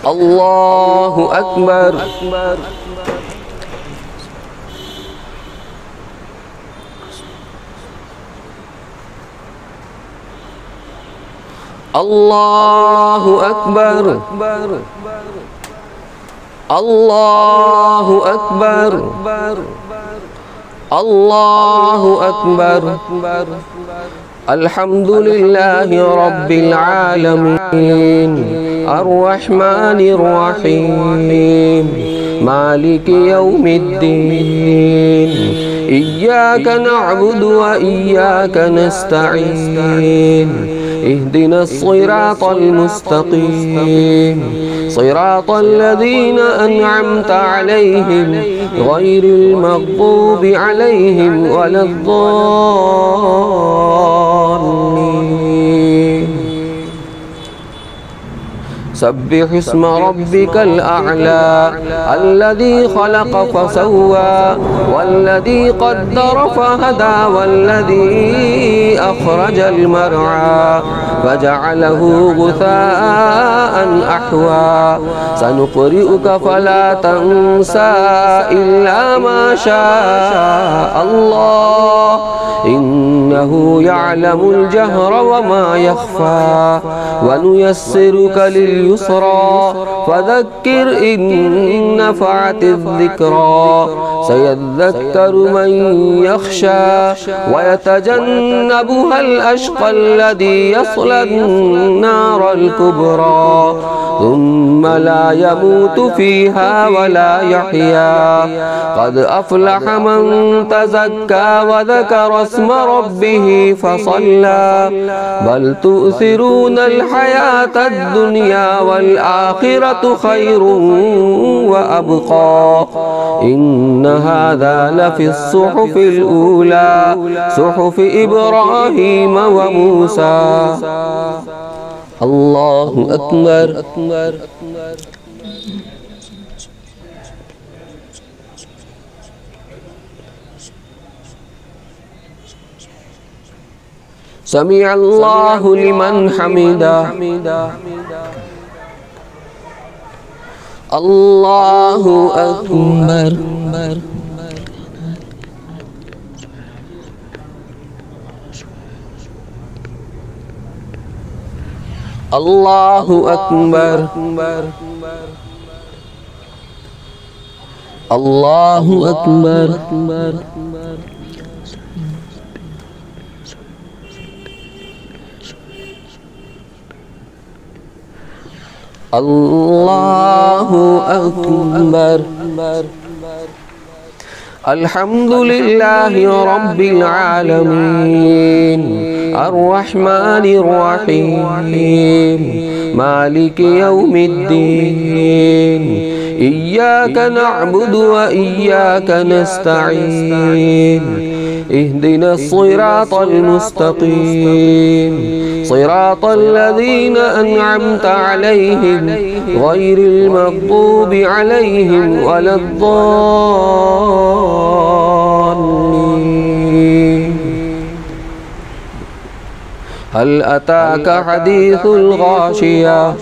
Allahu Akbar. Allahu Akbar. Allahu Akbar. Allahu Akbar. Alhamdulillahi Rabbil Alamin, Ar-Rahmanir Rahim, Maliki Yawmiddin, Iyyaka na'budu wa iyyaka nasta'in, اهدنا الصراط المستقيم صراط الذين أنعمت عليهم غير المغضوب عليهم ولا الضالين. سبح اسم ربك الأعلى الذي خلق فسوى والذي قدر فهدى والذي أخرج المرعى فجعله غثاء أحوى سنقرئك فلا تنسى إلا ما شاء الله إنه يعلم الجهر وما يخفى ونيسرك لليسرى فذكر إن نفعت الذكرى سيذكر من يخشى ويتجنبها الأشقى الذي يصلى النار الكبرى ثم لا يموت فيها ولا يحيا قد أفلح من تزكى وذكر اسم ربه فصلى بل تؤثرون الحياة الدنيا والآخرة خير وأبقى إن هذا لفي الصحف الأولى صحف إبراهيم وموسى. الله أكبر. سمع الله لمن حمده. الله أكبر. الله أكبر. الله أكبر. الله أكبر. الحمد لله رب العالمين الرحمن الرحيم مالك يوم الدين إياك نعبد وإياك نستعين اهدنا الصراط المستقيم صراط الذين أنعمت عليهم غير المغضوب عليهم ولا الضالين. هل أتاك حديث الغاشية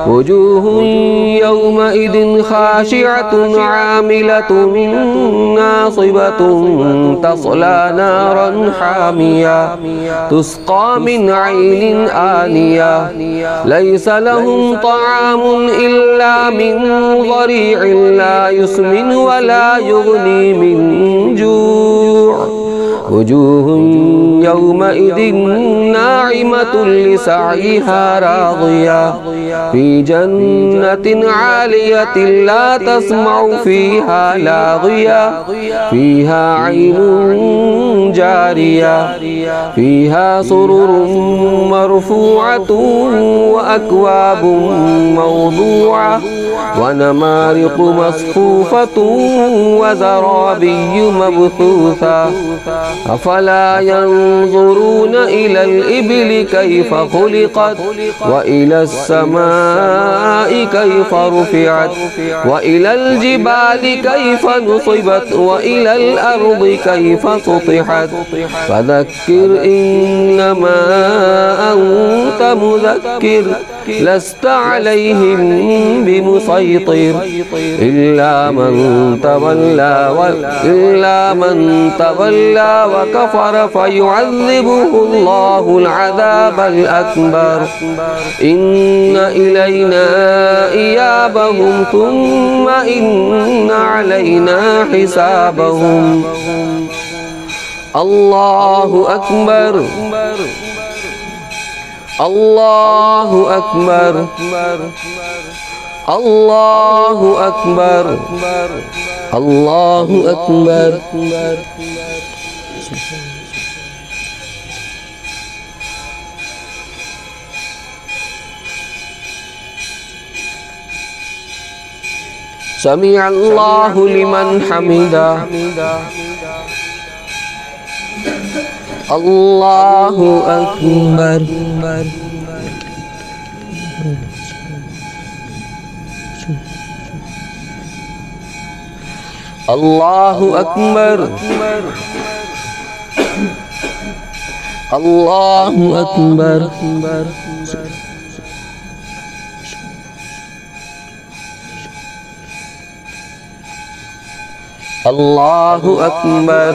وجوه يومئذ خاشعة عاملة ناصبة تصلى نارا حامية تسقى من عين آنية ليس لهم طعام إلا من ضريع لا يسمن ولا يغني من جوع وجوه يومئذ ناعمة لسعيها راضية في جنة عالية لا تسمع فيها لاغية فيها عين جارية فيها سرر مرفوعة وأكواب موضوعة ونمارق مصفوفة وزرابي مبثوثة أفلا ينظرون إلى الإبل كيف خلقت وإلى السماء كيف رفعت وإلى الجبال كيف نصبت وإلى الأرض كيف سطحت فذكر إنما أنت مذكر लस्त अलैहिम बिमुसैतिर इल्ला मन तवल्ला व कफर फयुअज़्ज़िबुहुल्लाहुल अज़ाबल अकबर इन्न इलैना इयाबहुम थुम्मा इन्न अलैना हिसाबहुम। अल्लाहु अकबर, अल्लाहु अकबर, अल्लाहु अकबर, अल्लाहु अकबर। समी अल्लाहु लिमन हमिदा। अल्लाहु अकबर। अल्लाहु अकबर, अल्लाहु अकबर। अल्लाहु अकबर।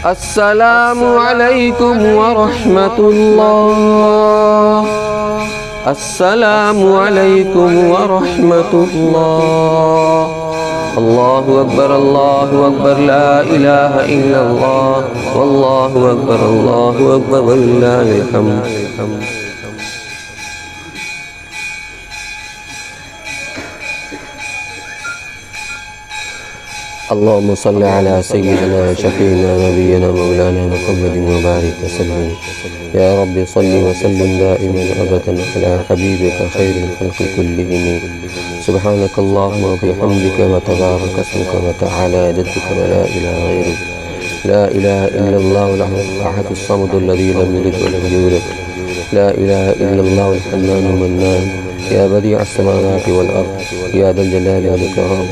अस्सलामु अलैकुम व रहमतुल्लाह। अस्सलामु अलैकुम व रहमतुल्लाह। अल्लाहु अकबर, अल्लाहु अकबर, ला इलाहा इल्लल्लाह, वल्लाहु अकबर, अल्लाहु अकबर, वलिल्लाहिल हम्द। अल्लाहुम्मा सल्लि अला सय्यिदिना शफ़ीना नबिय्यिना मौलाना मुहम्मदिन व बारिक वसल्लिम। या रब्बि सल्लि व सल्लिम दाइमन अबदन अला हबीबिका खैरिल खल्क़ि कुल्लिहिम। सुब्हानक अल्लाहुम्मा व बिहम्दिका व तबारक अस्मुका व तआला जद्दुका व ला इलाहा गैरुक। ला इलाहा इल्लल्लाहुल अहदुस समदुल लज़ी लम यलिद व लम यूलद। ला इलाहा इल्लल्लाहुल हन्नानुल मन्नान। या बदीअस समावाति वल अर्द या दल जलाली वल इकराम।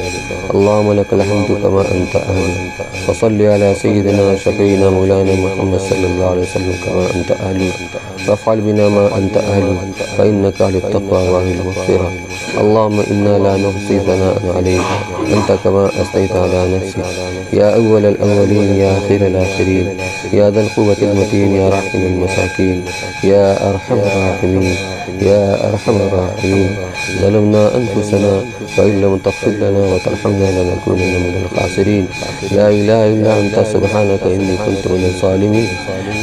अल्लाहुम्मा लकल हम्दु कमा अंत अहलु। व सल्लि अला सय्यिदिना शफ़ीना मौलाना मुहम्मद सल्लल्लाहु अलैहि वसल्लम कमा अंत अहलु। वफ़अल बिना मा अंत अहलु फ़इन्नका लित-तक़वा व अहलुल मग़फ़िरह। अल्लाहुम्मा इन्ना ला नुहसी सनाअन अलैका अंत कमा असनैता अला नफ़्सिक। या अव्वलल अव्वलीन या आखिरल आखिरीन या ज़ल क़ुव्वतिल मतीन या राहिमल मसाकीन या अरहमर राहिमीन या अरहमर राहिमीन। ज़लमना अनफुसना व इन लम तग़फ़िर लना व तरहमना लनकूनन्ना मिनल ख़ासिरीन। ला इलाहा इल्ला अंता सुब्हानका इन्नी कुन्तु मिनज़ ज़ालिमीन।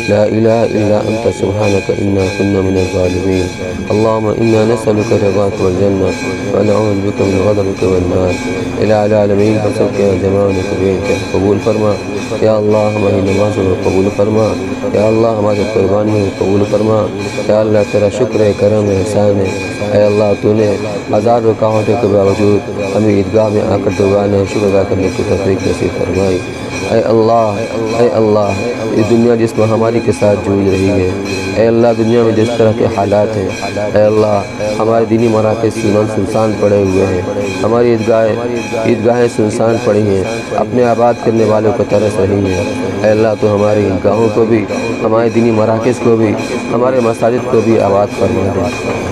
ला इलाहा इल्ला अंता सुब्हानका इन्ना कुन्ना मिनज़ ज़ालिमीन। अल्लाहुम्मा इन्ना नस्अलुका रिज़ाका वल जन्नह व नऊज़ु बिका मिन ग़ज़बिका वन नार। इलाहिल आलमीन हम सब के जमाने को कबूल फरमा। या अल्लाह हमारी नमाज़ों को कबूल फरमा। या अल्लाह हमारी कुर्बानियों को कबूल फरमा। या अल्लाह तेरा शुक्र है, करम है, एहसान है। ऐ अल्लाह तूने हज़ार रुकावटों के बावजूद हमें ईदगाह में आकर दुआने शुक्र अदा करने की तौफ़ीक़ नसीब फरमाई। ऐ अल्लाह, ऐ अल्लाह, इस दुनिया जिस महामारी के साथ जूझ रही है, ऐ अल्लाह दुनिया में जिस तरह के हालात हैं, ऐ अल्लाह हमारे दीनी मराकज़ सुनसान पड़े हुए हैं, हमारी ईदगाहें सुनसान पड़ी हैं, अपने आबाद करने वालों को तरस रही हैं। ऐ अल्लाह तो हमारी ईदगाहों को भी, हमारे दीनी मराकज़ को भी, हमारे मसाजिद को भी आबाद फरमा दे।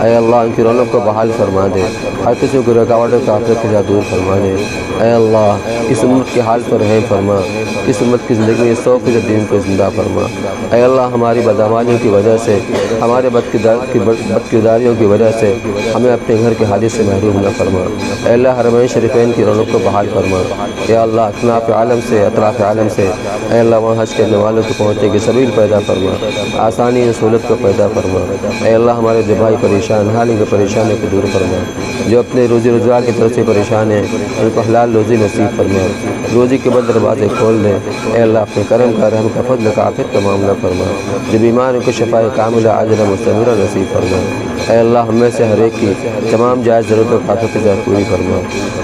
ऐ अल्लाह इनकी रौनक को बहाल फरमा दे, हर किसी को रुकावटों का आफत के साथ दूर फरमा दे। ऐ अल्लाह इस उम्मत के हाल पर रहम फरमा। इस उम्मत की ज़िंदगी में 100% दीन को ज़िंदा फरमा। ऐ अल्लाह हमारी बदअमालियों की वजह से, हमारे बदकिरदारियों की वजह से हमें अपने घर के हाजिर से महरूम न फरमा। ऐ अल्लाह हरमैन शरीफैन की रौनक को बहाल फरमा। या अल्लाह अतनाफ़ आलम से अतराफ़ आलम से ऐ अल्लाह वहाँ हज करने वालों को पहुँचने की सबील पैदा फरमा, आसानी और सहूलत को पैदा फरमा। ऐ अल्लाह हमारे जो भाई परेशान हाल उनके परेशानियों को दूर फरमा। जो अपने रोज़ी रोज़गार की तरफ से परेशान हैं उनको हलाल रोज़ी नसीब फरमा, रोज़ी के बंद दरवाज़े खोल दे। ऐ अल्लाह अपने करम का, रहम का, फजल का, आफियत का मामला फरमा। जो बीमार उनको शफ़ाए कामिला अजर मुस्तमिरा नसीब फरमा। ऐ अल्लाह हमें से हर एक की तमाम जायज़ ज़रूरतों का आफियत के साथ पूरी फरमा।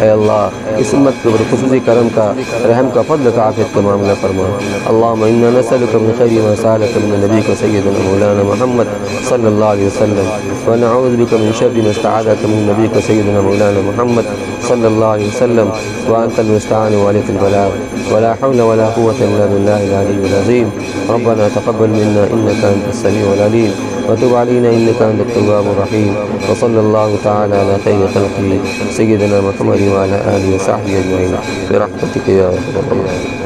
ऐ अल्लाह इस उम्मत के ऊपर खुसूसी करम का, रहम का, फजल का, आफियत का मामला फरमा। अल्लाहुम्मा इन्ना नसअलुका मिन खैरि मा सअलका मिन नबिय्यिका सय्यिदना मौलाना मुहम्मद सल्लल्लाहु अलैहि वसल्लम व नऊज़ु बिका मिन शर्रि मा इस्तअाज़का मिन नबिय्यिका सय्यिदना मौलाना मुहम्मद सल्लल्लाहु अलैहि वसल्लम व अंतल मुस्तआन व अलैकल बलाग व ला हौला व ला कुव्वता इल्ला बिल्लाहिल अलिय्यिल अज़ीम। रब्बना तक़ब्बल मिन्ना इन्नका अंतस समीउल अलीम व तुब अलैना इन्नका अंतत तव्वाबुर रहीम। व सल्लल्लाहु तआला अला खैरि खल्क़िही सय्यिदिना मुहम्मद व अला आलिहि व सहबिहि अजमईन बिरहमतिका या अरहमर राहिमीन।